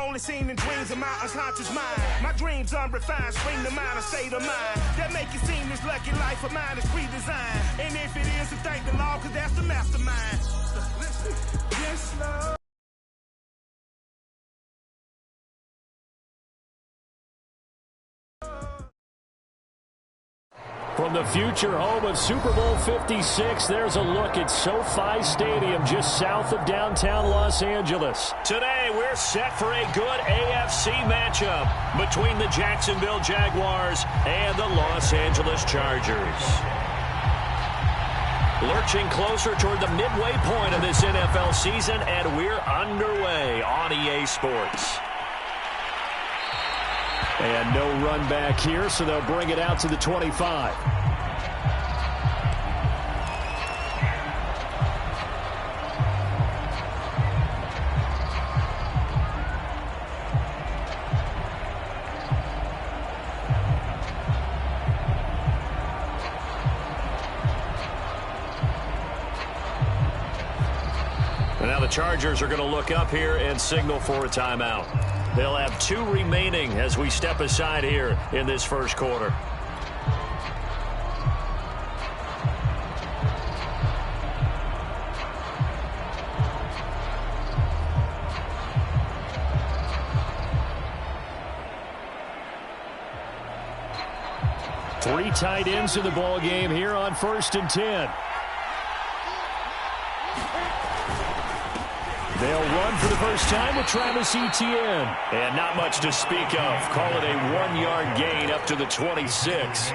only seen in dreams of my unconscious mind. My dreams unrefined, spring to mind, a state of mind that make it seem this lucky life of mine is pre-designed. And if it is, then thank the Lord, cause that's the mastermind. Yes, Lord. From the future home of Super Bowl 56, there's a look at SoFi Stadium just south of downtown Los Angeles. Today, we're set for a good AFC matchup between the Jacksonville Jaguars and the Los Angeles Chargers. Lurching closer toward the midway point of this NFL season, and we're underway on EA Sports. And no run back here, so they'll bring it out to the 25. And now the Chargers are going to look up here and signal for a timeout. They'll have 2 remaining as we step aside here in this first quarter. Three tight ends in the ball game here on 1st and 10. They'll run for the first time with Travis Etienne. And not much to speak of. Call it a 1-yard gain up to the 26.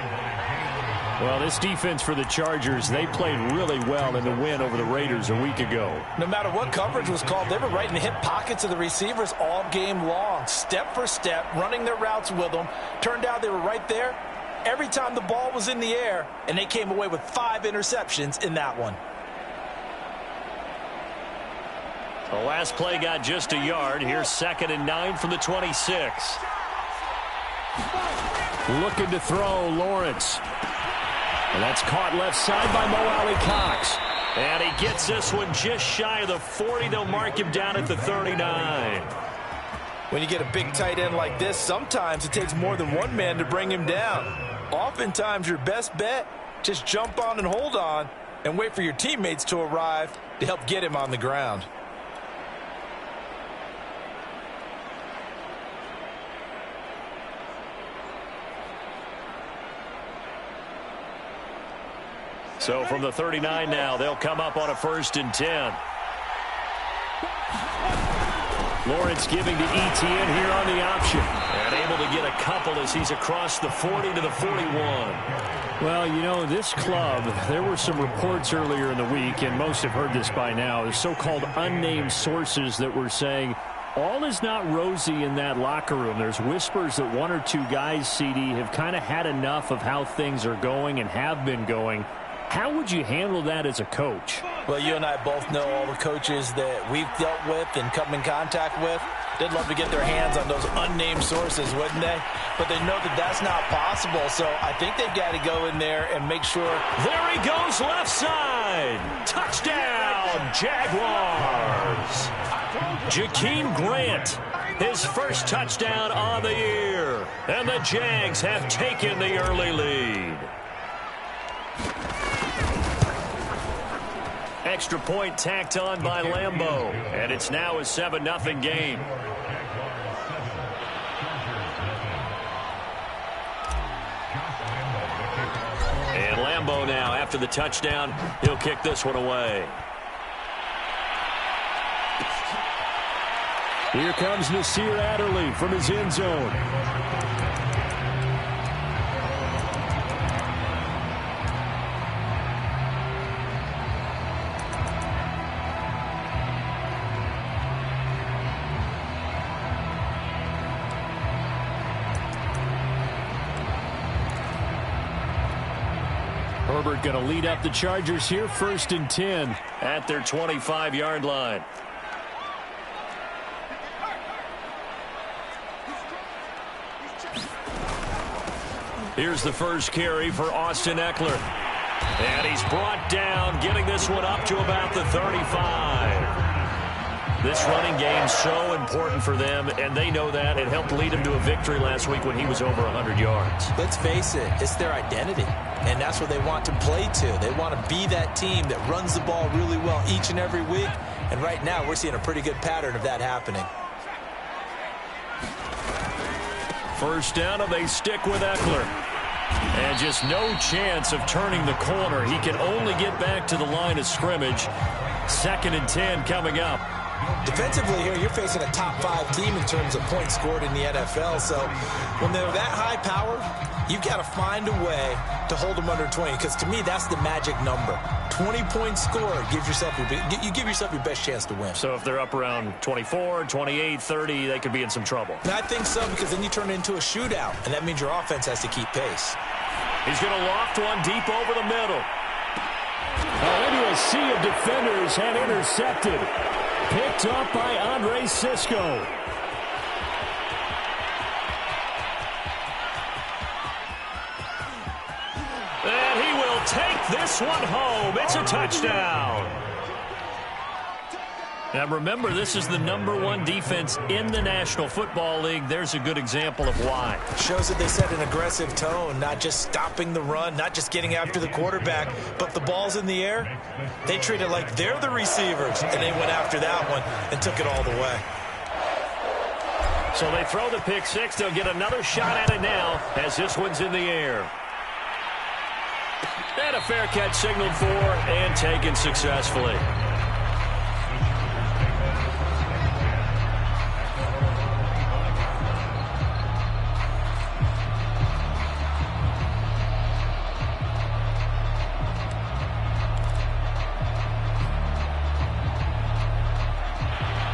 Well, this defense for the Chargers, they played really well in the win over the Raiders a week ago. No matter what coverage was called, they were right in the hip pockets of the receivers all game long. Step for step, running their routes with them. Turned out they were right there every time the ball was in the air, and they came away with 5 interceptions in that one. The last play got just a yard. Here's 2nd and 9 from the 26. Looking to throw, Lawrence. And that's caught left side by Mo Alley-Cox. And he gets this one just shy of the 40. They'll mark him down at the 39. When you get a big tight end like this, sometimes it takes more than one man to bring him down. Oftentimes, your best bet, just jump on and hold on and wait for your teammates to arrive to help get him on the ground. So from the 39 now, they'll come up on a 1st and 10. Lawrence giving to Etienne here on the option. And able to get a couple as he's across the 40 to the 41. Well, you know, this club, there were some reports earlier in the week, and most have heard this by now, the so-called unnamed sources that were saying all is not rosy in that locker room. There's whispers that 1 or 2 guys, CD, have kind of had enough of how things are going and have been going. How would you handle that as a coach? Well, you and I both know all the coaches that we've dealt with and come in contact with. They'd love to get their hands on those unnamed sources, wouldn't they? But they know that that's not possible, so I think they've got to go in there and make sure. There he goes, left side. Touchdown, Jaguars. Jakeem Grant, his first touchdown on the year. And the Jags have taken the early lead. Extra point tacked on by Lambeau. And it's now a 7-0 game. And Lambeau now, after the touchdown, he'll kick this one away. Here comes Nasir Adderley from his end zone. Herbert going to lead up the Chargers here, 1st and 10 at their 25-yard line. Here's the first carry for Austin Eckler. And he's brought down, getting this one up to about the 35. This running game's so important for them, and they know that. It helped lead them to a victory last week when he was over 100 yards. Let's face it, it's their identity, and that's what they want to play to. They want to be that team that runs the ball really well each and every week, and right now we're seeing a pretty good pattern of that happening. First down, and they stick with Eckler. And just no chance of turning the corner. He can only get back to the line of scrimmage. 2nd and 10 coming up. Defensively here, you're facing a top 5 team in terms of points scored in the NFL. So when they're that high powered, you've got to find a way to hold them under 20. Because to me, that's the magic number. 20 points scored, you give yourself your best chance to win. So if they're up around 24, 28, 30, they could be in some trouble. And I think so, because then you turn it into a shootout, and that means your offense has to keep pace. He's going to loft one deep over the middle. Into a sea of defenders and intercepted. Picked up by Andre Sisco. And he will take this one home. It's a touchdown. Now remember, this is the #1 defense in the National Football League. There's a good example of why. Shows that they set an aggressive tone, not just stopping the run, not just getting after the quarterback, but the ball's in the air. They treat it like they're the receivers, and they went after that one and took it all the way. So they throw the pick six. They'll get another shot at it now as this one's in the air. And a fair catch signaled for and taken successfully.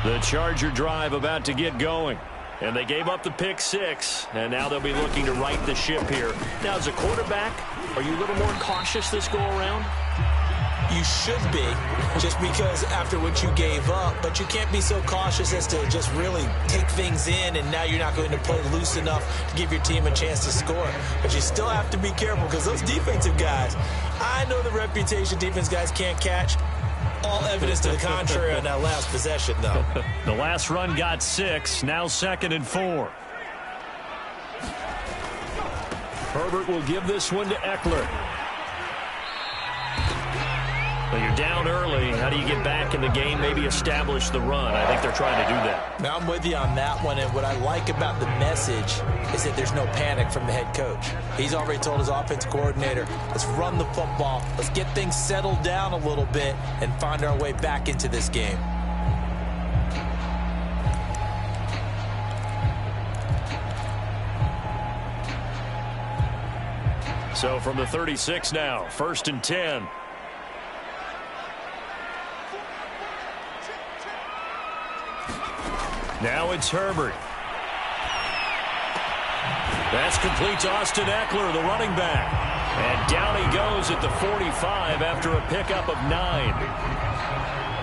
The Charger drive about to get going. And they gave up the pick six, and now they'll be looking to right the ship here. Now, as a quarterback, are you a little more cautious this go-around? You should be, just because after what you gave up, but you can't be so cautious as to just really take things in, and now you're not going to play loose enough to give your team a chance to score. But you still have to be careful, because those defensive guys, I know the reputation defense guys can't catch. All evidence to the contrary on that last possession, though. The last run got 6. Now 2nd and 4. Herbert will give this one to Eckler. Well, you're down early. How do you get back in the game, maybe establish the run? I think they're trying to do that. Now, I'm with you on that one, and what I like about the message is that there's no panic from the head coach. He's already told his offense coordinator, let's run the football, let's get things settled down a little bit and find our way back into this game. So from the 36 now, 1st and 10. Now it's Herbert. That's complete to Austin Eckler, the running back. And down he goes at the 45 after a pickup of 9.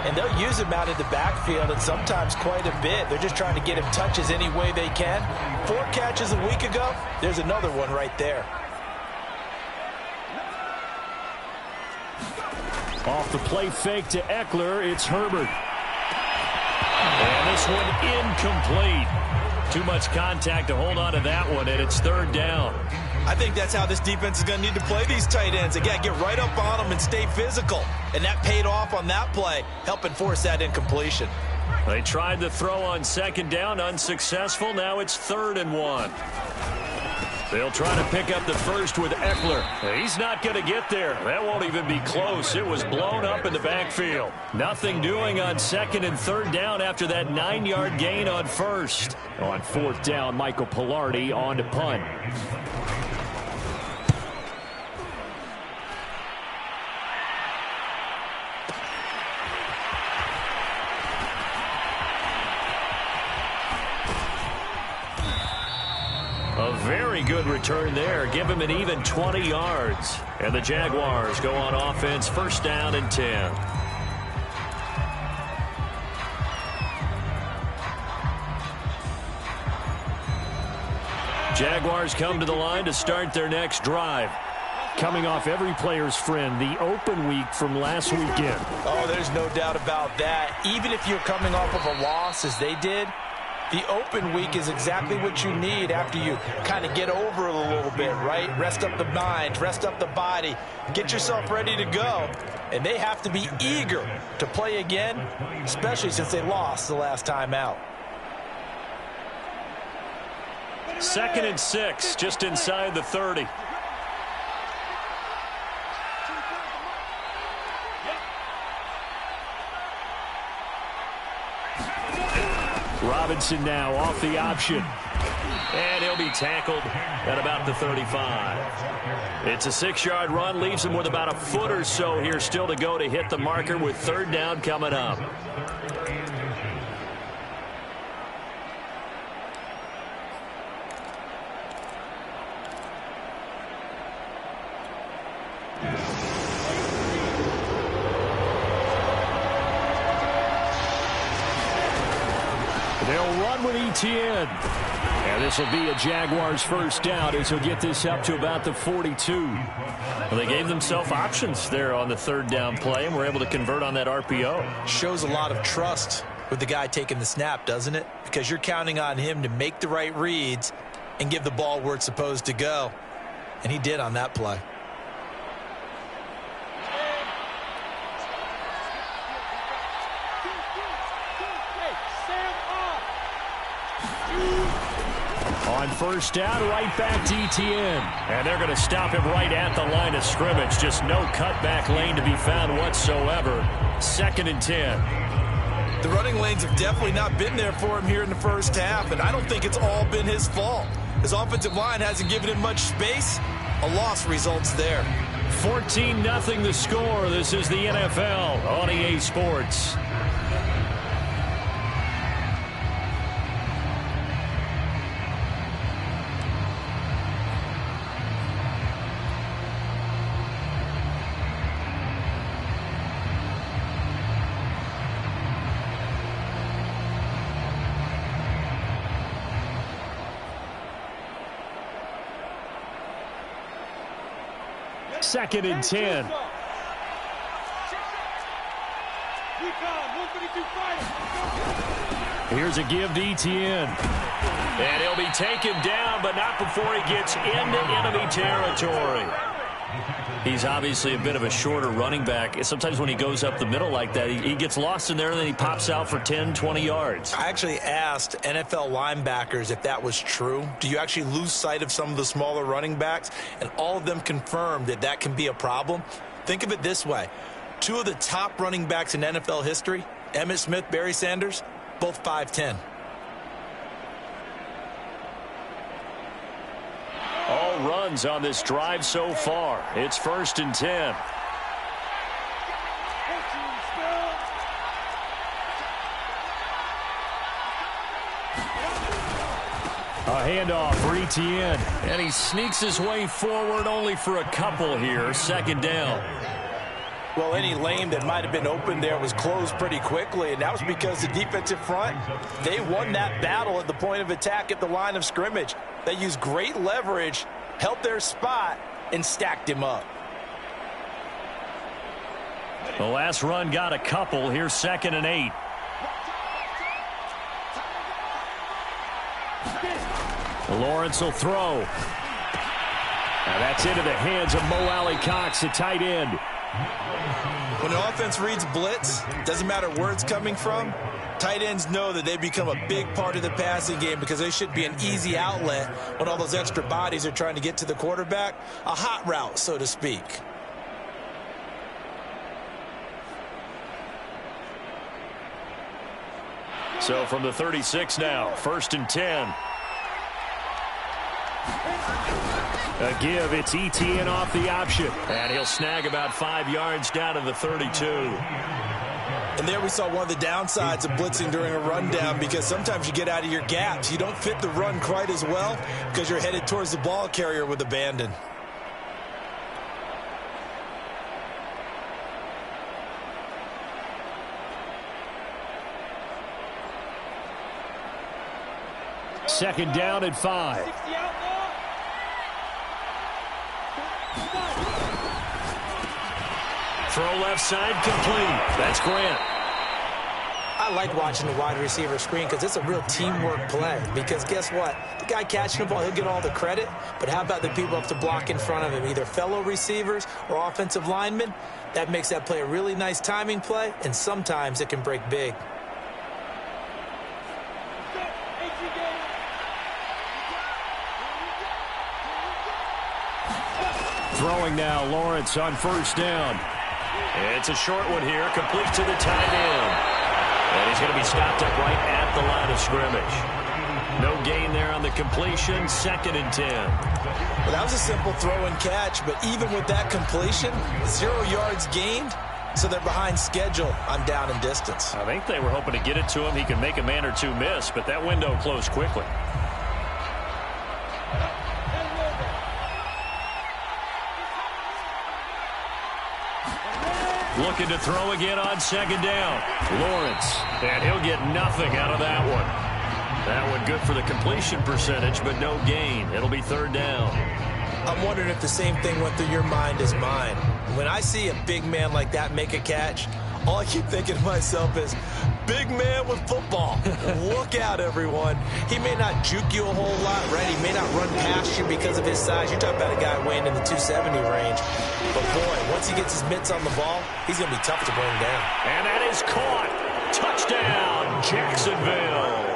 And they'll use him out in the backfield, and sometimes quite a bit. They're just trying to get him touches any way they can. 4 catches a week ago. There's another one right there. Off the play fake to Eckler, it's Herbert. And this one incomplete. Too much contact to hold on to that one, and it's 3rd down. I think that's how this defense is going to need to play these tight ends. They got to get right up on them and stay physical. And that paid off on that play, helping force that incompletion. They tried the throw on 2nd down, unsuccessful. Now it's 3rd and 1. They'll try to pick up the first with Eckler. He's not going to get there. That won't even be close. It was blown up in the backfield. Nothing doing on 2nd and 3rd down after that 9-yard gain on 1st. On 4th down, Michael Pilardi on to punt. A very good return there. Give him an even 20 yards. And the Jaguars go on offense, 1st down and 10. Jaguars come to the line to start their next drive. coming off every player's friend, the open week from last weekend. Oh, there's no doubt about that. Even if you're coming off of a loss as they did, the open week is exactly what you need after you kind of get over it a little bit, right? Rest up the mind, rest up the body, get yourself ready to go. And they have to be eager to play again, especially since they lost the last time out. 2nd and 6, just inside the 30. Robinson now off the option. And he'll be tackled at about the 35. It's a 6-yard run, leaves him with about a foot or so here still to go to hit the marker with 3rd down coming up. They'll run with ETN. And this will be a Jaguars 1st down as he'll get this up to about the 42. Well, they gave themselves options there on the 3rd down play and were able to convert on that RPO. Shows a lot of trust with the guy taking the snap, doesn't it? Because you're counting on him to make the right reads and give the ball where it's supposed to go. And he did on that play. On 1st down, right back to ETN. And they're going to stop him right at the line of scrimmage. Just no cutback lane to be found whatsoever. 2nd and 10. The running lanes have definitely not been there for him here in the 1st half, and I don't think it's all been his fault. His offensive line hasn't given him much space. A loss results there. 14-0 the score. This is the NFL on EA Sports. Second and 10. Here's a give to ETN. And he'll be taken down, but not before he gets into enemy territory. He's obviously a bit of a shorter running back. Sometimes when he goes up the middle like that, he gets lost in there, and then he pops out for 10, 20 yards. I actually asked NFL linebackers if that was true. Do you actually lose sight of some of the smaller running backs? And all of them confirmed that that can be a problem. Think of it this way. 2 of the top running backs in NFL history, Emmitt Smith, Barry Sanders, both 5'10". All runs on this drive so far. It's 1st and 10. A handoff for ETN. And he sneaks his way forward only for a couple here. 2nd down. Well, any lane that might have been open there was closed pretty quickly, and that was because the defensive front, they won that battle at the point of attack at the line of scrimmage. They used great leverage, held their spot, and stacked him up. The last run got a couple. Here's 2nd and 8. Lawrence will throw. Now that's into the hands of Mo Alley-Cox, the tight end. When the offense reads blitz, doesn't matter where it's coming from, tight ends know that they become a big part of the passing game because they should be an easy outlet when all those extra bodies are trying to get to the quarterback. A hot route, so to speak. So from the 36 now, 1st and 10. A give, it's ETN off the option. And he'll snag about 5 yards down to the 32. And there we saw one of the downsides of blitzing during a rundown, because sometimes you get out of your gaps. You don't fit the run quite as well because you're headed towards the ball carrier with abandon. Second down at 5. Throw left side complete. That's Grant. I like watching the wide receiver screen because it's a real teamwork play. Because guess what? The guy catching the ball, he'll get all the credit. But how about the people up to block in front of him, either fellow receivers or offensive linemen? That makes that play a really nice timing play, and sometimes it can break big. Throwing now, Lawrence on first down. It's a short one here, complete to the tight end. And he's going to be stopped up right at the line of scrimmage. No gain there on the completion, 2nd and 10. Well, that was a simple throw and catch, but even with that completion, 0 yards gained, so they're behind schedule on down and distance. I think they were hoping to get it to him. He could make a man or two miss, but that window closed quickly. Looking to throw again on 2nd down. Lawrence, and he'll get nothing out of that one. That one good for the completion percentage, but no gain. It'll be 3rd down. I'm wondering if the same thing went through your mind as mine. When I see a big man like that make a catch, all I keep thinking to myself is, big man with football. Look out, everyone. He may not juke you a whole lot, right? He may not run past you because of his size. You're talking about a guy weighing in the 270 range. But, boy, once he gets his mitts on the ball, he's going to be tough to bring down. And that is caught. Touchdown, Jacksonville.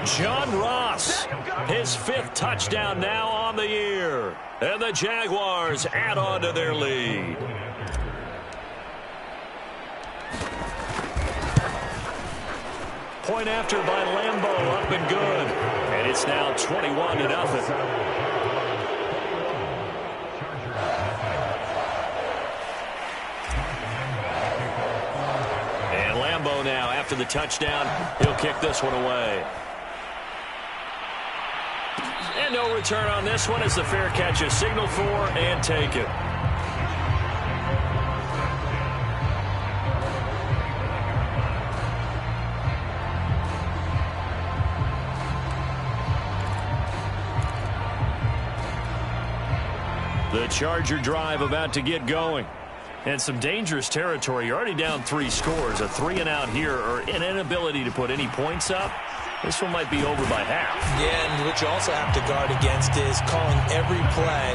John Ross, his 5th touchdown now on the year. And the Jaguars add on to their lead. Point after by Lambeau, up and good. And it's now 21-0. And Lambeau now, after the touchdown, he'll kick this one away. And no return on this one as the fair catch is signaled for and taken. The Charger drive about to get going. And some dangerous territory. You're already down 3 scores. A 3-and-out here or an inability to put any points up. This one might be over by half. Yeah, and what you also have to guard against is calling every play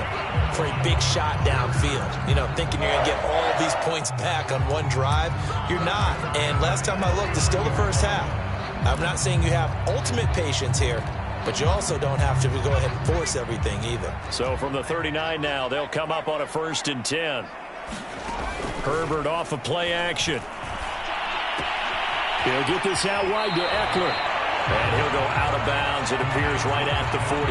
for a big shot downfield. You know, thinking you're going to get all these points back on one drive. You're not. And last time I looked, it's still the first half. I'm not saying you have ultimate patience here, but you also don't have to go ahead and force everything either. So from the 39 now, they'll come up on a 1st and 10. Herbert off of play action. He'll get this out wide to Eckler. And he'll go out of bounds, it appears, right at the 45.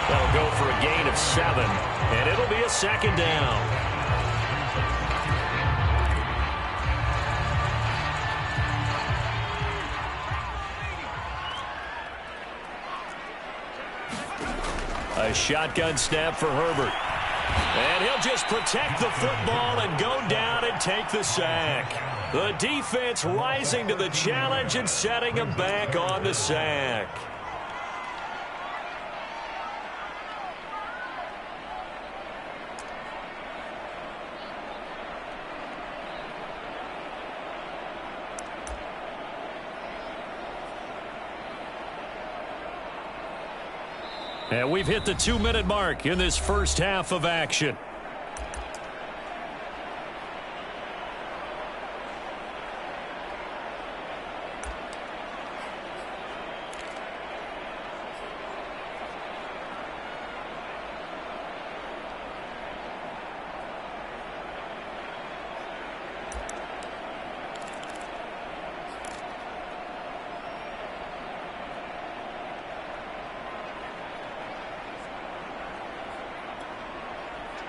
That'll go for a gain of 7, and it'll be a 2nd down. A shotgun snap for Herbert. And he'll just protect the football and go down and take the sack. The defense rising to the challenge and setting him back on the sack. And we've hit the 2-minute mark in this first half of action.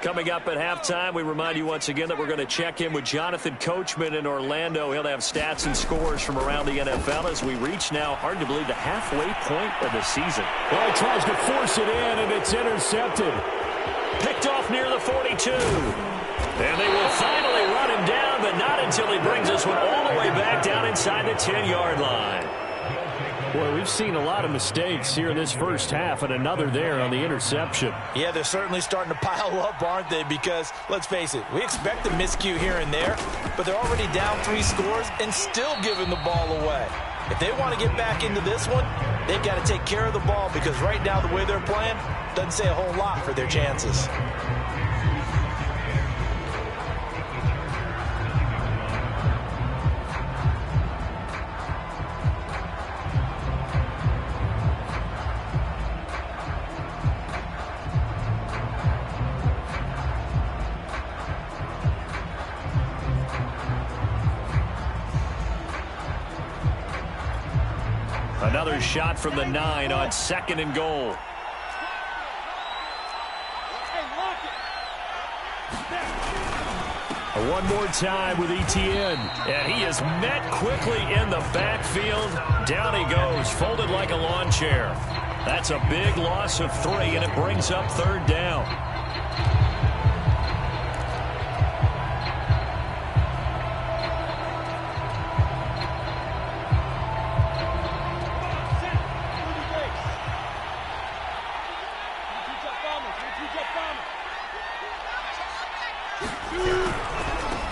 Coming up at halftime, we remind you once again that we're going to check in with Jonathan Coachman in Orlando. He'll have stats and scores from around the NFL as we reach now, hard to believe, the halfway point of the season. Well, he tries to force it in, and it's intercepted. Picked off near the 42. And they will finally run him down, but not until he brings this one all the way back down inside the 10-yard line. Boy, we've seen a lot of mistakes here in this first half, and another there on the interception. Yeah, they're certainly starting to pile up, aren't they? Because, let's face it, we expect a miscue here and there, but they're already down 3 scores and still giving the ball away. If they want to get back into this one, they've got to take care of the ball, because right now the way they're playing doesn't say a whole lot for their chances. Another shot from the 9 on 2nd and goal. One more time with ETN. And he is met quickly in the backfield. Down he goes, folded like a lawn chair. That's a big loss of 3, and it brings up 3rd down.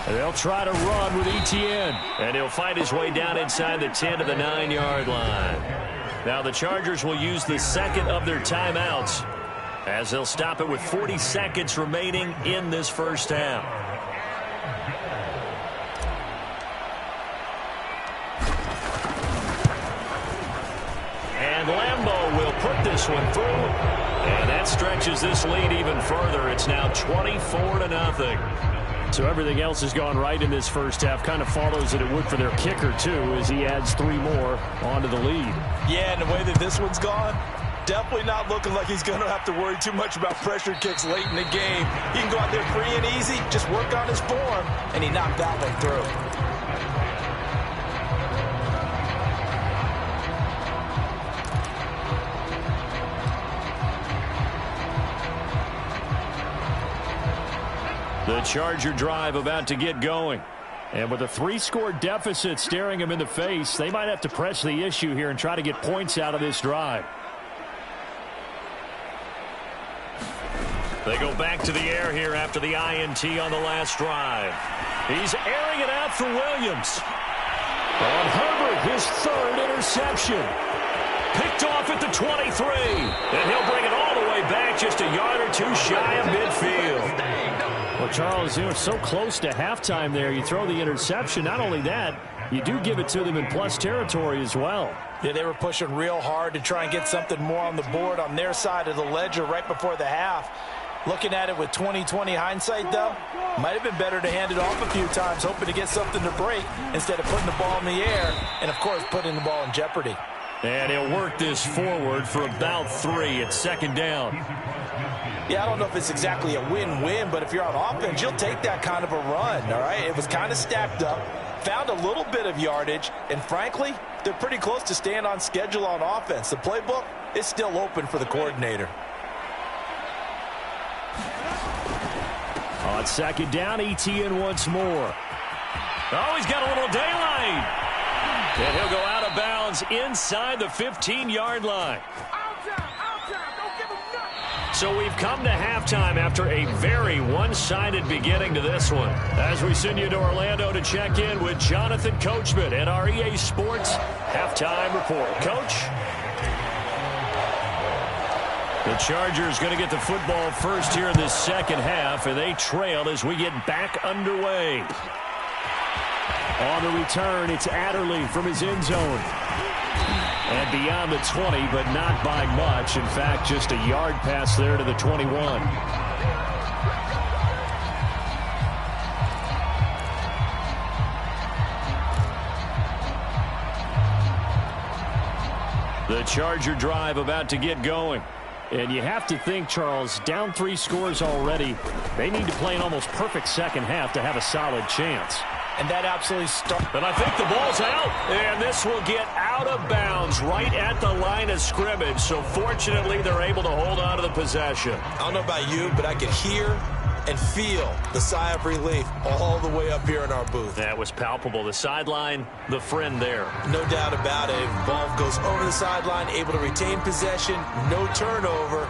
They'll try to run with ETN. And he'll fight his way down inside the 10 to the 9-yard line. Now the Chargers will use the 2nd of their timeouts as they'll stop it with 40 seconds remaining in this first half. And Lambeau will put this one through. And that stretches this lead even further. It's now 24-0. So everything else has gone right in this first half. Kind of follows that it would for their kicker, too, as he adds 3 more onto the lead. Yeah, and the way that this one's gone, definitely not looking like he's going to have to worry too much about pressure kicks late in the game. He can go out there free and easy, just work on his form, and he knocked that one through. The Charger drive about to get going. And with a 3-score deficit staring him in the face, they might have to press the issue here and try to get points out of this drive. They go back to the air here after the INT on the last drive. He's airing it out for Williams. On Herbert, his 3rd interception. Picked off at the 23. And he'll bring it all the way back just a yard or 2 shy of midfield. Well, Charles, you were so close to halftime there. You throw the interception. Not only that, you do give it to them in plus territory as well. Yeah, they were pushing real hard to try and get something more on the board on their side of the ledger right before the half. Looking at it with 20/20 hindsight, though, might have been better to hand it off a few times, hoping to get something to break instead of putting the ball in the air and, of course, putting the ball in jeopardy. And he'll work this forward for about 3 at 2nd down. Yeah, I don't know if it's exactly a win-win, but if you're on offense, you'll take that kind of a run, all right? It was kind of stacked up, found a little bit of yardage, and frankly, they're pretty close to staying on schedule on offense. The playbook is still open for the coordinator. On 2nd down, ETN once more. Oh, he's got a little daylight. And he'll go out of bounds inside the 15-yard line. So we've come to halftime after a very one-sided beginning to this one. As we send you to Orlando to check in with Jonathan Coachman at our EA Sports Halftime Report. Coach? The Chargers going to get the football first here in this second half, and they trail as we get back underway. On the return, it's Adderley from his end zone. And beyond the 20, but not by much. In fact, just a yard pass there to the 21. The Charger drive about to get going. And you have to think, Charles, down 3 scores already. They need to play an almost perfect second half to have a solid chance. And that absolutely starts. But I think the ball's out. And this will get out of bounds right at the line of scrimmage. So fortunately, they're able to hold on to the possession. I don't know about you, but I could hear and feel the sigh of relief all the way up here in our booth. That was palpable. The sideline, the friend there. No doubt about it. Ball goes over the sideline, able to retain possession, no turnover.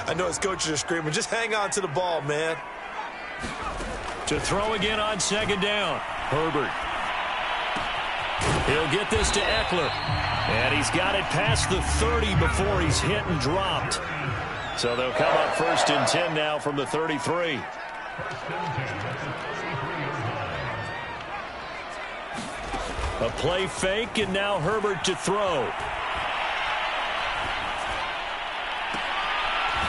I know his coaches are screaming, just hang on to the ball, man. To throw again on second down. Herbert. He'll get this to Eckler. And he's got it past the 30 before he's hit and dropped. So they'll come up 1st and 10 now from the 33. A play fake, and now Herbert to throw.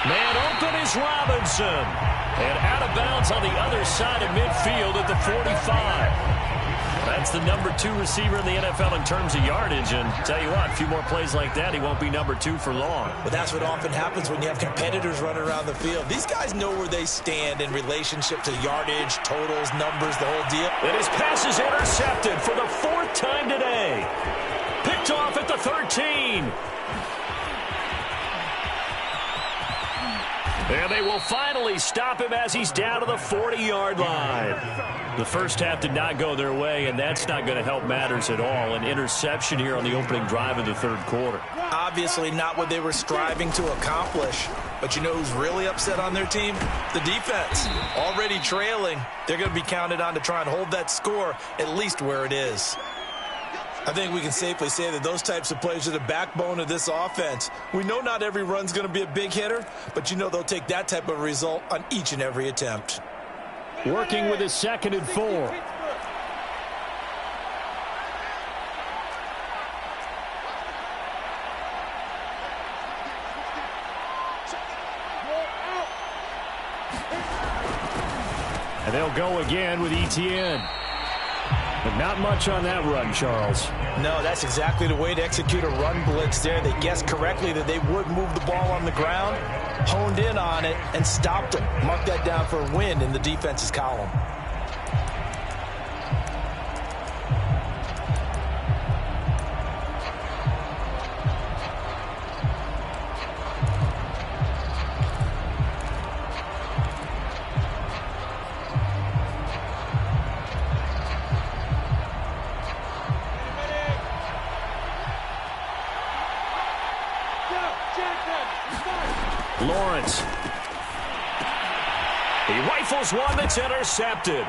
Man open is Robinson. And out of bounds on the other side of midfield at the 45. That's the number 2 receiver in the NFL in terms of yardage. And tell you what, a few more plays like that, he won't be number 2 for long. But that's what often happens when you have competitors running around the field. These guys know where they stand in relationship to yardage, totals, numbers, the whole deal. And his pass is intercepted for the 4th time today. Picked off at the 13. And they will finally stop him as he's down to the 40-yard line. The first half did not go their way, and that's not going to help matters at all. An interception here on the opening drive of the 3rd quarter. Obviously not what they were striving to accomplish. But you know who's really upset on their team? The defense. Already trailing. They're going to be counted on to try and hold that score at least where it is. I think we can safely say that those types of plays are the backbone of this offense. We know not every run's going to be a big hitter, but you know they'll take that type of result on each and every attempt. Working with his 2nd and 4. And they'll go again with Etienne. But not much on that run, Charles. No, that's exactly the way to execute a run blitz there. They guessed correctly that they would move the ball on the ground, honed in on it, and stopped them. Mark that down for a win in the defense's column. Lawrence. He rifles one that's intercepted.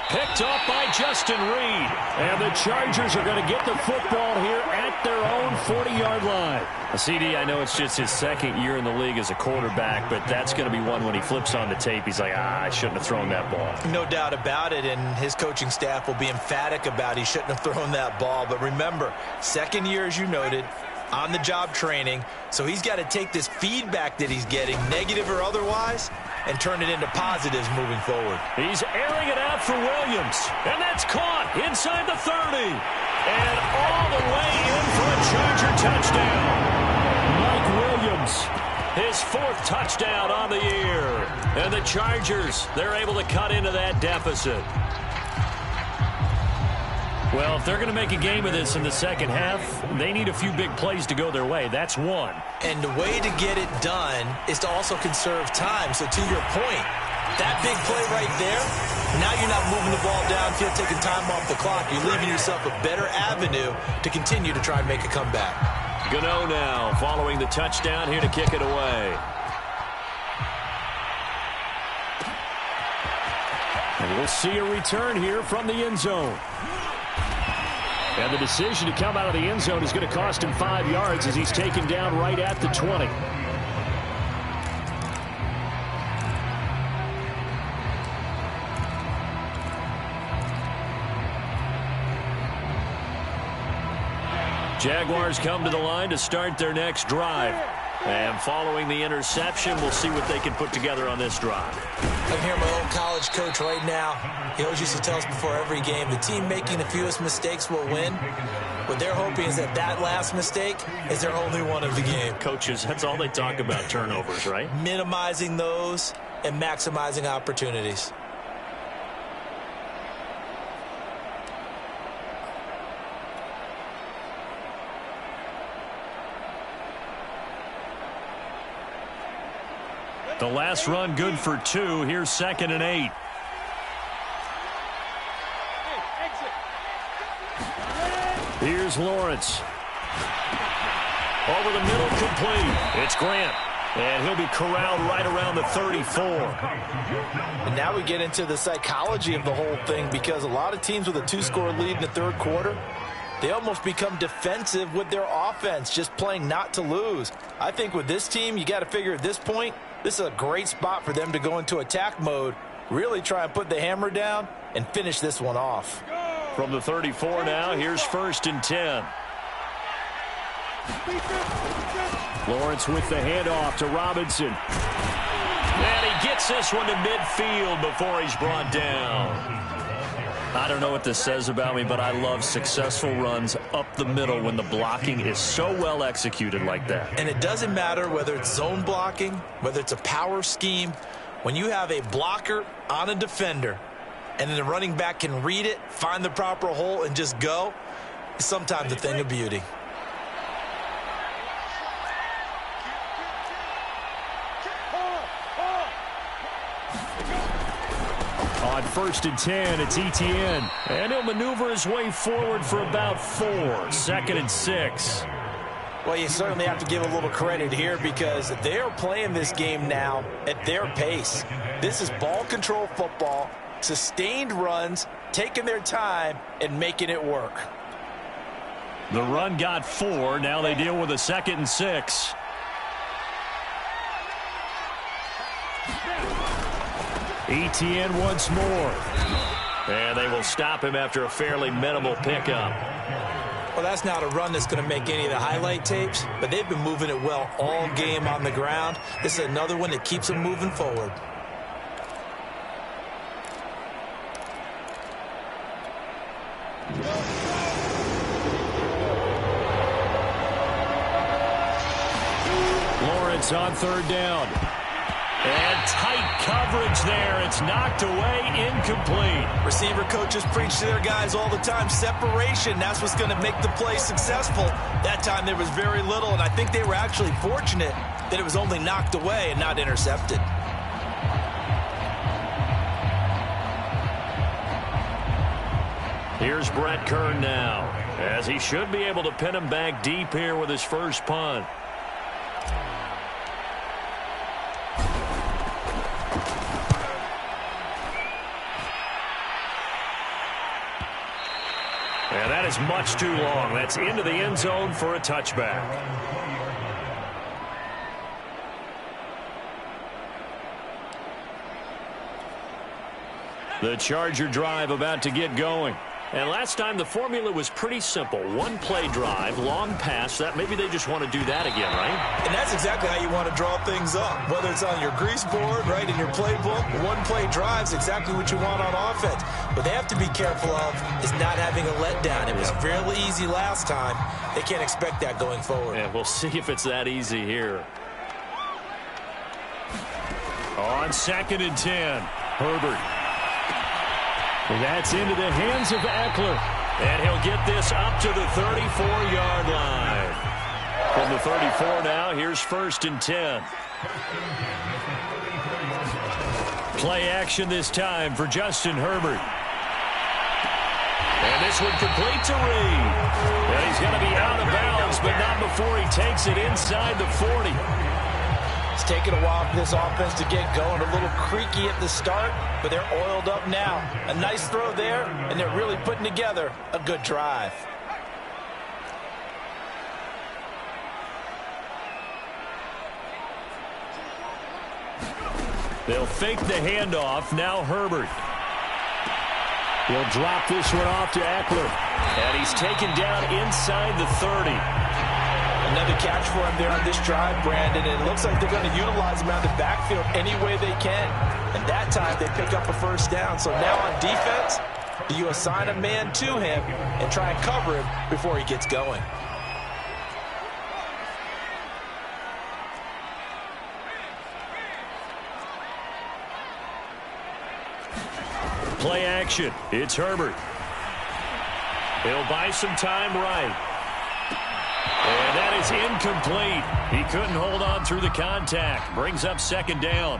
Picked up by Justin Reed. And the Chargers are going to get the football here at their own 40-yard line. CD, I know it's just his 2nd year in the league as a quarterback, but that's going to be one when he flips on the tape, he's like, I shouldn't have thrown that ball. No doubt about it, and his coaching staff will be emphatic about he shouldn't have thrown that ball. But remember, 2nd year, as you noted, on-the-job training, so he's got to take this feedback that he's getting, negative or otherwise, and turn it into positives moving forward. He's airing it out for Williams, and that's caught inside the 30, and all the way in for a Charger touchdown. Mike Williams, his 4th touchdown on the year, and the Chargers, they're able to cut into that deficit. Well, if they're going to make a game of this in the 2nd half, they need a few big plays to go their way. That's one. And the way to get it done is to also conserve time. So to your point, that big play right there, now you're not moving the ball downfield, taking time off the clock. You're leaving yourself a better avenue to continue to try and make a comeback. Gano now following the touchdown here to kick it away. And we'll see a return here from the end zone. And the decision to come out of the end zone is going to cost him 5 yards as he's taken down right at the 20. Jaguars come to the line to start their next drive. And following the interception, we'll see what they can put together on this drive. I'm here, my old college coach right now. He always used to tell us before every game, the team making the fewest mistakes will win. What they're hoping is that that last mistake is their only one of the game. Coaches, that's all they talk about, turnovers, right? Minimizing those and maximizing opportunities. The last run good for 2. Here's 2nd and 8. Here's Lawrence. Over the middle, complete. It's Grant. And he'll be corralled right around the 34. And now we get into the psychology of the whole thing, because a lot of teams with a 2-score lead in the third quarter, they almost become defensive with their offense, just playing not to lose. I think with this team, you got to figure at this point, this is a great spot for them to go into attack mode, really try and put the hammer down and finish this one off. From the 34 now, here's 1st and 10. Lawrence with the handoff to Robinson. And he gets this one to midfield before he's brought down. I don't know what this says about me, but I love successful runs up the middle when the blocking is so well executed like that. And it doesn't matter whether it's zone blocking, whether it's a power scheme. When you have a blocker on a defender and then the running back can read it, find the proper hole, and just go, it's sometimes a thing of beauty. On 1st and 10, it's Etienne. And he'll maneuver his way forward for about 4. 2nd and 6. Well, you certainly have to give a little credit here, because they are playing this game now at their pace. This is ball control football, sustained runs, taking their time and making it work. The run got 4. Now they deal with a 2nd and 6. Etienne once more. And they will stop him after a fairly minimal pickup. Well, that's not a run that's going to make any of the highlight tapes, but they've been moving it well all game on the ground. This is another one that keeps them moving forward. Lawrence on 3rd down. And tight coverage there. It's knocked away, incomplete. Receiver coaches preach to their guys all the time. Separation, that's what's going to make the play successful. That time there was very little, and I think they were actually fortunate that it was only knocked away and not intercepted. Here's Brett Kern now, as he should be able to pin him back deep here with his first punt. And that is much too long. That's into the end zone for a touchback. The Charger drive about to get going. And last time the formula was pretty simple. One play drive, long pass. That maybe they just want to do that again, right? And that's exactly how you want to draw things up. Whether it's on your grease board, right, in your playbook, one play drive is exactly what you want on offense. What they have to be careful of is not having a letdown. It was fairly easy last time. They can't expect that going forward. And we'll see if it's that easy here. On 2nd and 10, Herbert. That's into the hands of Eckler. And he'll get this up to the 34-yard line. From the 34 now, here's 1st and 10. Play action this time for Justin Herbert. And this one complete to Reed. And he's going to be out of bounds, but not before he takes it inside the 40. It's taken a while for this offense to get going. A little creaky at the start, but they're oiled up now. A nice throw there, and they're really putting together a good drive. They'll fake the handoff. Now Herbert. He'll drop this one off to Eckler. And he's taken down inside the 30. Another catch for him there on this drive, Brandon. And it looks like they're going to utilize him out of the backfield any way they can. And that time they pick up a first down. So now on defense, do you assign a man to him and try and cover him before he gets going? Play action. It's Herbert. He'll buy some time right. And that That is incomplete. He couldn't hold on through the contact. Brings up second down.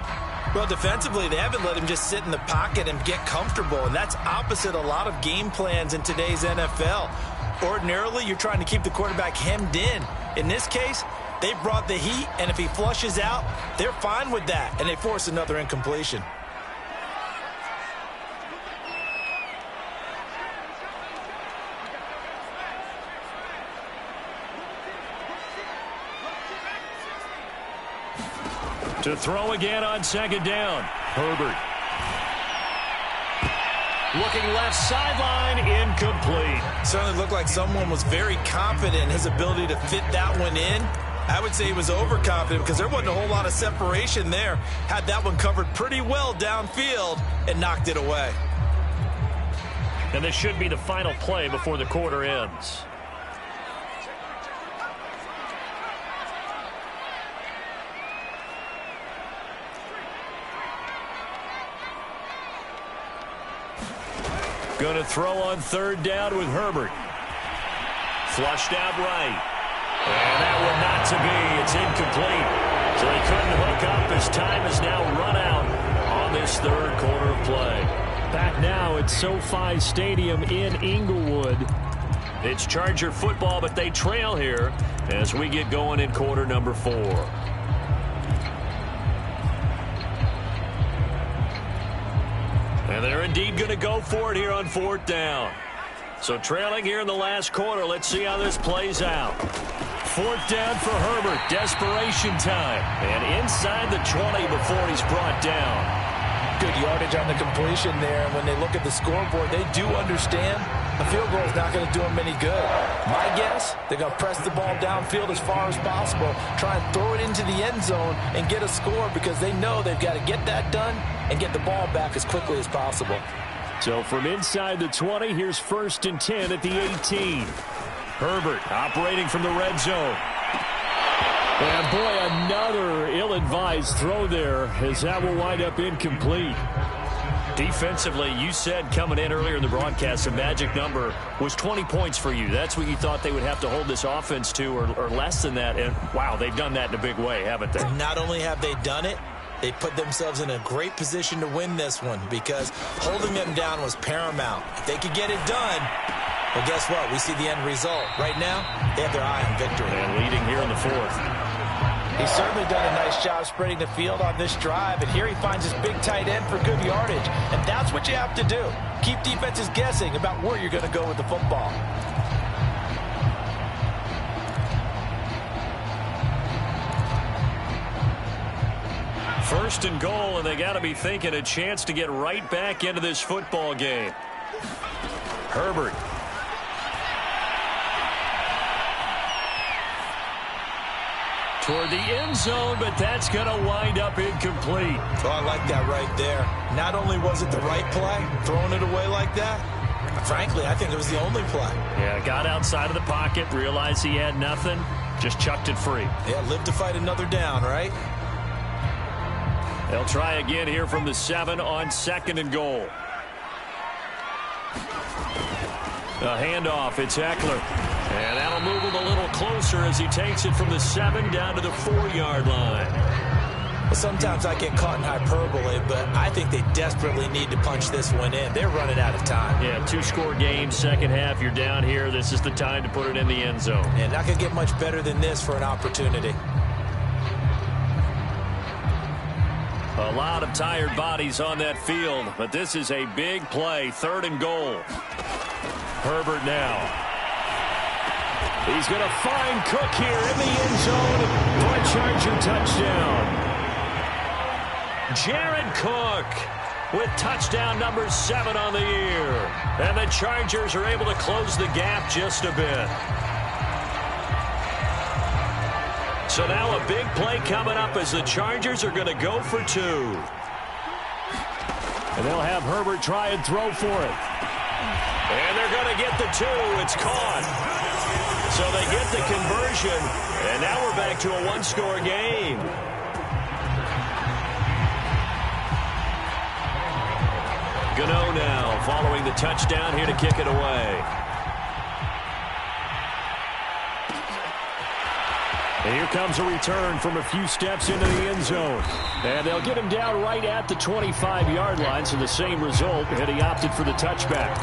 Well, defensively, they haven't let him just sit in the pocket and get comfortable, and that's opposite a lot of game plans in today's NFL. Ordinarily, you're trying to keep the quarterback hemmed in. In this case, they brought the heat, and if he flushes out, they're fine with that, and they force another incompletion. To throw again on second down. Herbert. Looking left sideline, incomplete. Certainly looked like someone was very confident in his ability to fit that one in. I would say he was overconfident because there wasn't a whole lot of separation there. Had that one covered pretty well downfield and knocked it away. And this should be the final play before the quarter ends. Going to throw on third down with Herbert. Flushed out right. And that one not to be. It's incomplete. So he couldn't hook up. His time is now run out on this third quarter of play. Back now at SoFi Stadium in Inglewood. It's Charger football, but they trail here as we get going in quarter number 4. And they're indeed going to go for it here on fourth down. So trailing here in the last quarter. Let's see how this plays out. Fourth down for Herbert. Desperation time. And inside the 20 before he's brought down. Good yardage on the completion there. And when they look at the scoreboard, they do understand a field goal is not going to do them any good. My guess, they're going to press the ball downfield as far as possible, try and throw it into the end zone and get a score because they know they've got to get that done and get the ball back as quickly as possible. So from inside the 20, here's 1st and 10 at the 18. Herbert operating from the red zone. And boy, another ill-advised throw there as that will wind up incomplete. Defensively, you said coming in earlier in the broadcast, the magic number was 20 points for you. That's what you thought they would have to hold this offense to or less than that. And, wow, they've done that in a big way, haven't they? Not only have they done it, they put themselves in a great position to win this one because holding them down was paramount. If they could get it done, well, guess what? We see the end result. Right now, they have their eye on victory. And leading here in the 4th. He's certainly done a nice job spreading the field on this drive, and here he finds his big tight end for good yardage. And that's what you have to do. Keep defenses guessing about where you're going to go with the football. First and goal, and they got to be thinking a chance to get right back into this football game. Herbert. Toward the end zone, but that's going to wind up incomplete. Oh, I like that right there. Not only was it the right play, throwing it away like that, frankly, I think it was the only play. Yeah, got outside of the pocket, realized he had nothing, just chucked it free. Yeah, live to fight another down, right? They'll try again here from the 7 on 2nd and goal. A handoff, it's Eckler. And that'll move him a little closer as he takes it from the 7 down to the 4-yard line. Well, sometimes I get caught in hyperbole, but I think they desperately need to punch this one in. They're running out of time. Yeah, 2-score game, second half, you're down here. This is the time to put it in the end zone. And not going to get much better than this for an opportunity. A lot of tired bodies on that field, but this is a big play, 3rd and goal. Herbert now. He's going to find Cook here in the end zone for a Charger touchdown. Jared Cook with touchdown number 7 on the year. And the Chargers are able to close the gap just a bit. So now a big play coming up as the Chargers are going to go for 2. And they'll have Herbert try and throw for it. And they're going to get the 2. It's caught. So they get the conversion, and now we're back to a 1-score game. Gano now following the touchdown here to kick it away. And here comes a return from a few steps into the end zone. And they'll get him down right at the 25-yard line, so the same result, and he opted for the touchback.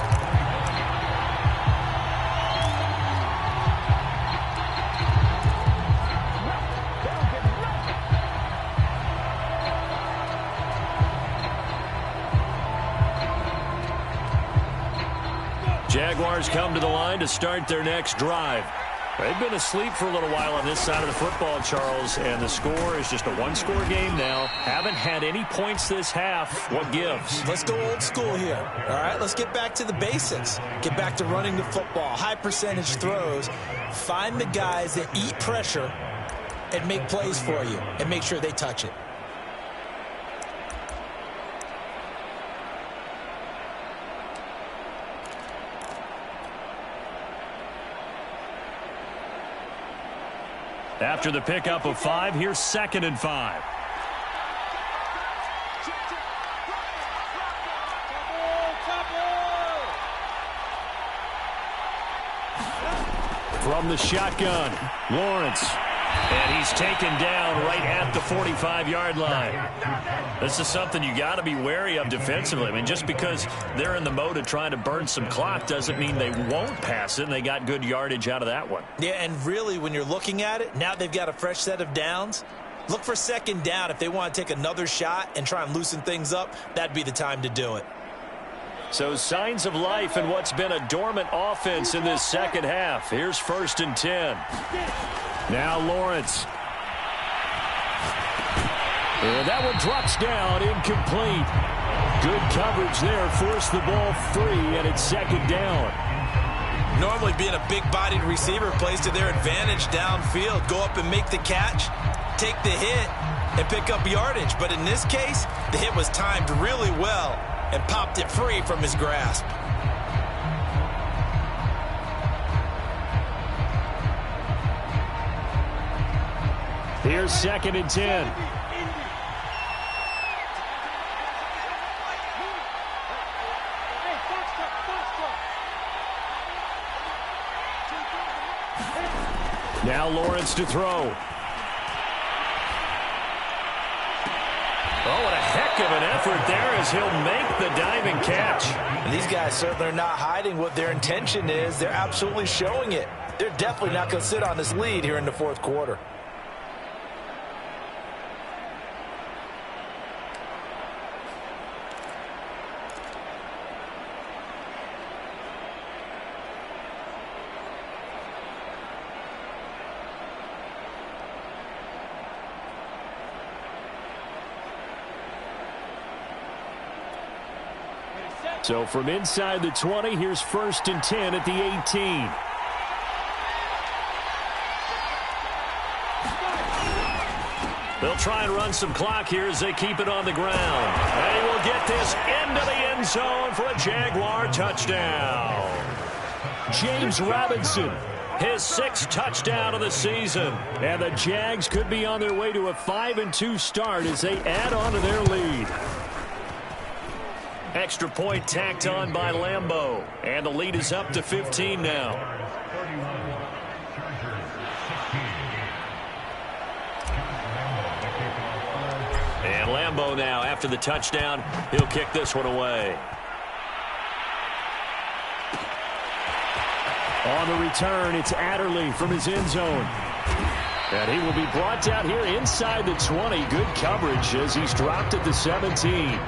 Jaguars come to the line to start their next drive. They've been asleep for a little while on this side of the football, Charles, and the score is just a one-score game now. Haven't had any points this half. What gives? Let's go old school here. All right, let's get back to the basics. Get back to running the football, high percentage throws. Find the guys that eat pressure and make plays for you and make sure they touch it. After the pickup of 5, here's 2nd and 5. From the shotgun, Lawrence. And he's taken down right at the 45-yard line. This is something you got to be wary of defensively. I mean, just because they're in the mode of trying to burn some clock doesn't mean they won't pass it, and they got good yardage out of that one. Yeah, and really, when you're looking at it, now they've got a fresh set of downs. Look for 2nd down. If they want to take another shot and try and loosen things up, that'd be the time to do it. So signs of life in what's been a dormant offense in this second half. Here's 1st and 10. Now Lawrence. And that one drops down, incomplete. Good coverage there, forced the ball free, and it's 2nd down. Normally being a big-bodied receiver plays to their advantage downfield. Go up and make the catch, take the hit, and pick up yardage. But in this case, the hit was timed really well and popped it free from his grasp. Here's 2nd and 10. Now Lawrence to throw. Oh, what a heck of an effort there as he'll make the diving catch. And these guys certainly are not hiding what their intention is. They're absolutely showing it. They're definitely not going to sit on this lead here in the 4th quarter. So from inside the 20, here's 1st and 10 at the 18. They'll try and run some clock here as they keep it on the ground. They will get this into the end zone for a Jaguar touchdown. James Robinson, his 6th touchdown of the season. And the Jags could be on their way to a 5-2 start as they add on to their lead. Extra point tacked on by Lambeau. And the lead is up to 15 now. And Lambeau now, after the touchdown, he'll kick this one away. On the return, it's Adderley from his end zone. And he will be brought down here inside the 20. Good coverage as he's dropped at the 17.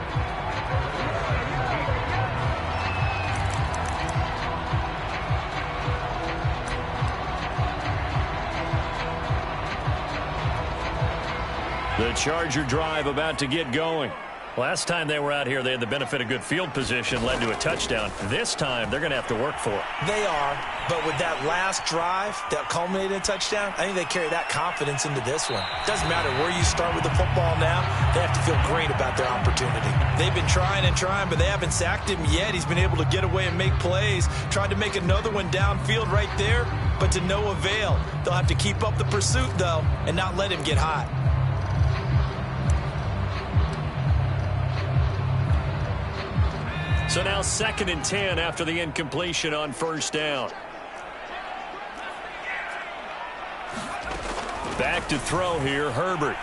The Charger drive about to get going. Last time they were out here, they had the benefit of good field position, led to a touchdown. This time, they're going to have to work for it. They are, but with that last drive that culminated in a touchdown, I think they carry that confidence into this one. Doesn't matter where you start with the football now, they have to feel great about their opportunity. They've been trying and trying, but they haven't sacked him yet. He's been able to get away and make plays. Tried to make another one downfield right there, but to no avail. They'll have to keep up the pursuit, though, and not let him get hot. So now 2nd and 10 after the incompletion on 1st down. Back to throw here, Herbert.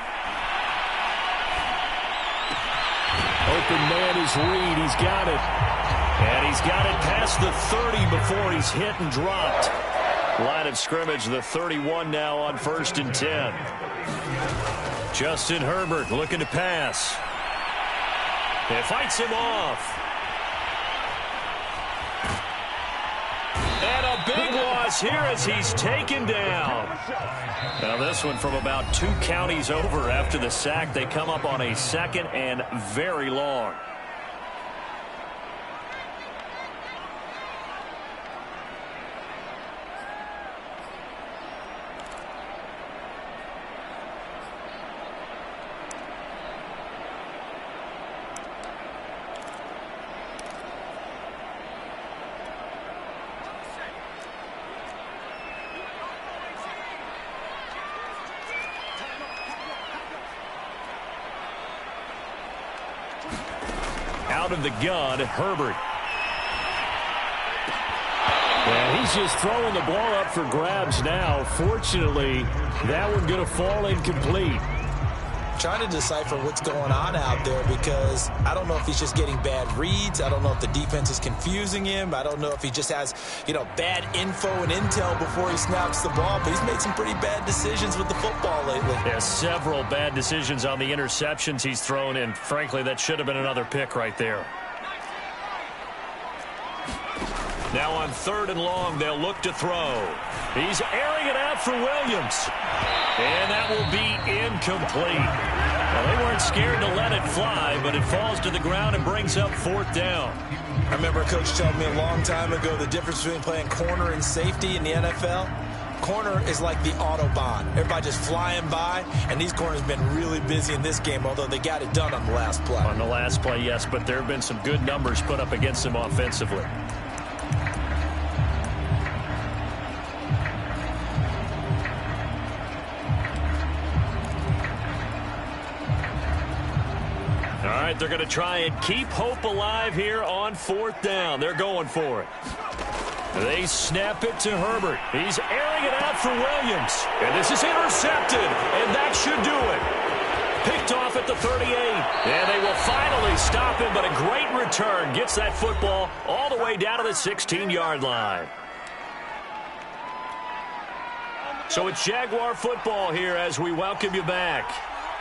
Open man is Reed. He's got it. And he's got it past the 30 before he's hit and dropped. Line of scrimmage, the 31 now on 1st and 10. Justin Herbert looking to pass. It fights him off. And a big loss here as he's taken down. Now this one from about 2 counties over after the sack. They come up on a 2nd and very long. Out of the gun, Herbert. And he's just throwing the ball up for grabs now. Fortunately, that one going to fall incomplete. Trying to decipher what's going on out there because I don't know if he's just getting bad reads. I don't know if the defense is confusing him. I don't know if he just has, bad info and intel before he snaps the ball. But he's made some pretty bad decisions with the football lately. Yeah, several bad decisions on the interceptions he's thrown in. Frankly, that should have been another pick right there. Now on 3rd and long, they'll look to throw. He's airing it out for Williams. And that will be incomplete. Well, they weren't scared to let it fly, but it falls to the ground and brings up 4th down. I remember a coach told me a long time ago the difference between playing corner and safety in the NFL. Corner is like the Autobahn. Everybody just flying by, and these corners have been really busy in this game, although they got it done on the last play. On the last play, yes, but there have been some good numbers put up against them offensively. All right, they're going to try and keep hope alive here on 4th down. They're going for it. They snap it to Herbert. He's airing it out for Williams. And this is intercepted, and that should do it. Picked off at the 38. And they will finally stop him, but a great return. Gets that football all the way down to the 16-yard line. So it's Jaguar football here as we welcome you back.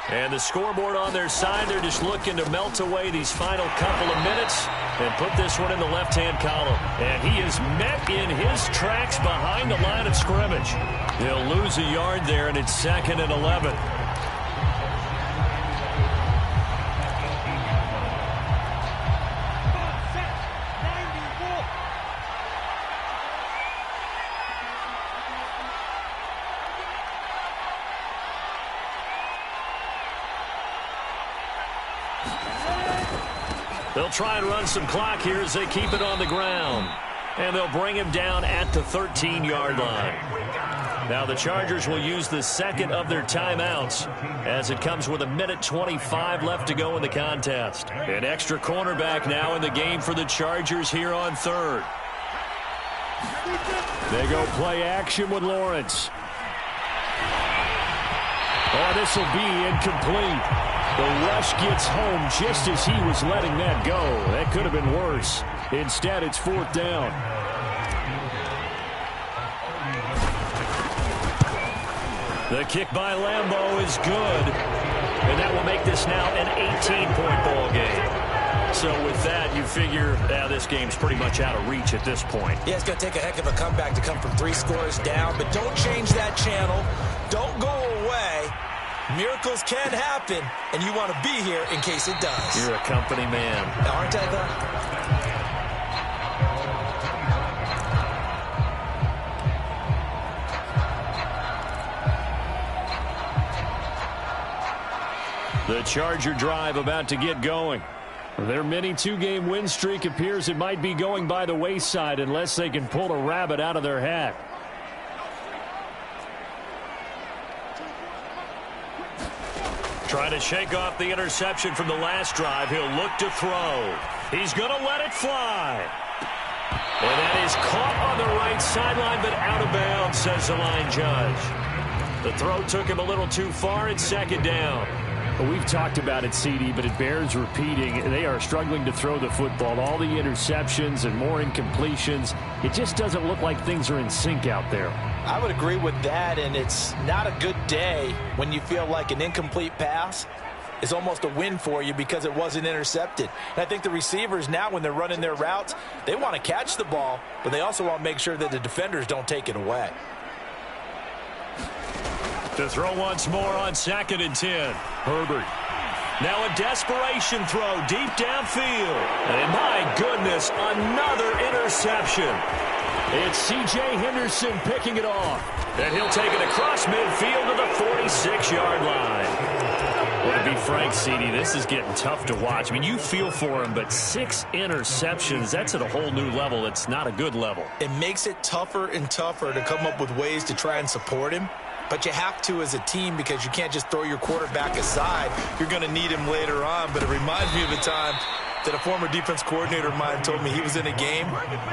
And the scoreboard on their side, they're just looking to melt away these final couple of minutes and put this one in the left-hand column. And he is met in his tracks behind the line of scrimmage. He'll lose a yard there, and it's 2nd and 11. They'll try and run some clock here as they keep it on the ground. And they'll bring him down at the 13-yard line. Now the Chargers will use the 2nd of their timeouts as it comes with 1:25 left to go in the contest. An extra cornerback now in the game for the Chargers here on 3rd. They go play action with Lawrence. Oh, this will be incomplete. The rush gets home just as he was letting that go. That could have been worse. Instead, it's 4th down. The kick by Lambeau is good. And that will make this now an 18-point ball game. So with that, you figure this game's pretty much out of reach at this point. Yeah, it's going to take a heck of a comeback to come from 3 scores down. But don't change that channel. Don't go away. Miracles can happen, and you want to be here in case it does. You're a company man. Aren't I, though? The Charger drive about to get going. Their mini 2-game win streak appears it might be going by the wayside unless they can pull a rabbit out of their hat. Trying to shake off the interception from the last drive. He'll look to throw. He's going to let it fly. And that is caught on the right sideline, but out of bounds, says the line judge. The throw took him a little too far. It's second down. Well, we've talked about it, CD, but it bears repeating. They are struggling to throw the football. All the interceptions and more incompletions. It just doesn't look like things are in sync out there. I would agree with that, and it's not a good day when you feel like an incomplete pass is almost a win for you because it wasn't intercepted. And I think the receivers now, when they're running their routes, they want to catch the ball, but they also want to make sure that the defenders don't take it away. To throw once more on 2nd and 10. Herbert. Now a desperation throw deep downfield. And my goodness, another interception. It's C.J. Henderson picking it off. And he'll take it across midfield to the 46-yard line. Well, to be frank, CD, this is getting tough to watch. I mean, you feel for him, but 6 interceptions, that's at a whole new level. It's not a good level. It makes it tougher and tougher to come up with ways to try and support him. But you have to as a team because you can't just throw your quarterback aside. You're going to need him later on. But it reminds me of a time that a former defense coordinator of mine told me he was in a game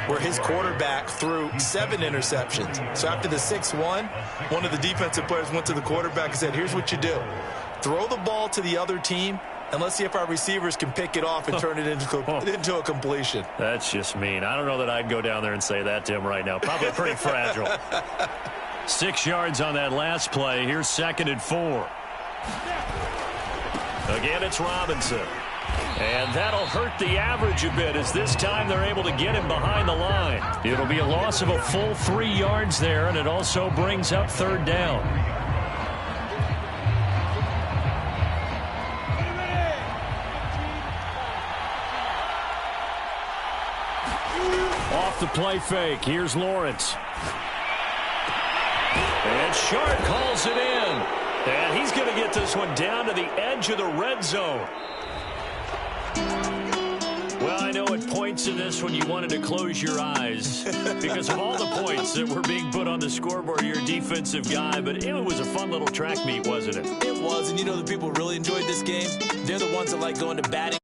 where his quarterback threw 7 interceptions. So after the 6-1, one of the defensive players went to the quarterback and said, here's what you do. Throw the ball to the other team, and let's see if our receivers can pick it off and turn it into a completion. That's just mean. I don't know that I'd go down there and say that to him right now. Probably pretty fragile. 6 yards on that last play. Here's 2nd and 4. Again, it's Robinson. And that'll hurt the average a bit as this time they're able to get him behind the line. It'll be a loss of a full 3 yards there, and it also brings up 3rd down. Off the play fake. Here's Lawrence. And Sharp calls it in. And he's going to get this one down to the edge of the red zone. Well, I know at points in this when you wanted to close your eyes because of all the points that were being put on the scoreboard. You're a defensive guy, but it was a fun little track meet, wasn't it? It was, and you know the people who really enjoyed this game? They're the ones that like going to batting.